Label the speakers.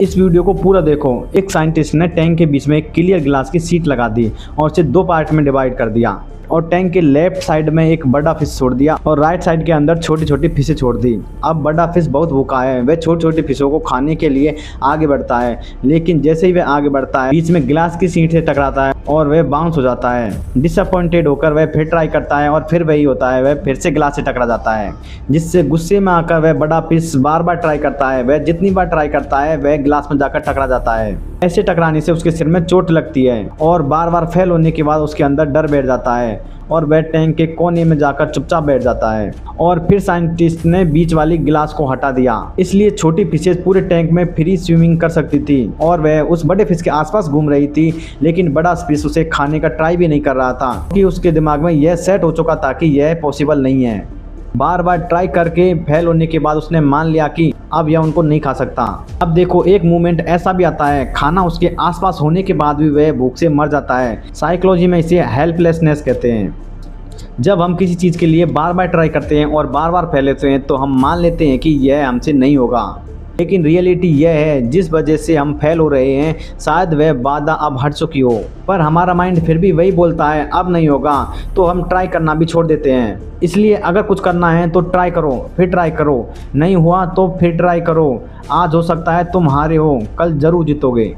Speaker 1: इस वीडियो को पूरा देखो। एक साइंटिस्ट ने टैंक के बीच में एक क्लियर ग्लास की शीट लगा दी और उसे दो पार्ट में डिवाइड कर दिया और टैंक के लेफ्ट साइड में एक बड़ा फिश छोड़ दिया और राइट साइड के अंदर छोटी छोटी फिशें छोड़ दी। अब बड़ा फिश बहुत भूखा है, वह छोटी छोटी फिशों को खाने के लिए आगे बढ़ता है, लेकिन जैसे ही वह आगे बढ़ता है बीच में ग्लास की शीट से टकराता है और वह बाउंस हो जाता है। डिसअपॉइंटेड होकर वह फिर ट्राई करता है और फिर वही होता है, वह फिर से ग्लास से टकरा जाता है, जिससे गुस्से में आकर वह बड़ा फिश बार बार ट्राई करता है। वह जितनी बार ट्राई करता है वह ग्लास में जाकर टकरा जाता है। ऐसे टकराने से उसके सिर में चोट लगती है और बार बार फेल होने के बाद उसके अंदर डर बैठ जाता है और वह टैंक के कोने में जाकर चुपचाप बैठ जाता है। और फिर साइंटिस्ट ने बीच वाली गिलास को हटा दिया, इसलिए छोटी फिशेज पूरे टैंक में फ्री स्विमिंग कर सकती थी और वह उस बड़े फिश के आसपास घूम रही थी, लेकिन बड़ा फिश उसे खाने का ट्राई भी नहीं कर रहा था क्योंकि उसके दिमाग में यह सेट हो चुका था कि यह पॉसिबल नहीं है। बार बार ट्राई करके फेल होने के बाद उसने मान लिया कि अब यह उनको नहीं खा सकता। अब देखो, एक मोमेंट ऐसा भी आता है, खाना उसके आसपास होने के बाद भी वह भूख से मर जाता है। साइकोलॉजी में इसे हेल्पलेसनेस कहते हैं। जब हम किसी चीज़ के लिए बार बार ट्राई करते हैं और बार बार फेल होते हैं तो हम मान लेते हैं कि यह हमसे नहीं होगा, लेकिन रियलिटी यह है जिस वजह से हम फेल हो रहे हैं शायद वह बाधा अब हट चुकी हो, पर हमारा माइंड फिर भी वही बोलता है अब नहीं होगा, तो हम ट्राई करना भी छोड़ देते हैं। इसलिए अगर कुछ करना है तो ट्राई करो, फिर ट्राई करो, नहीं हुआ तो फिर ट्राई करो। आज हो सकता है तुम हारे हो, कल जरूर जीतोगे।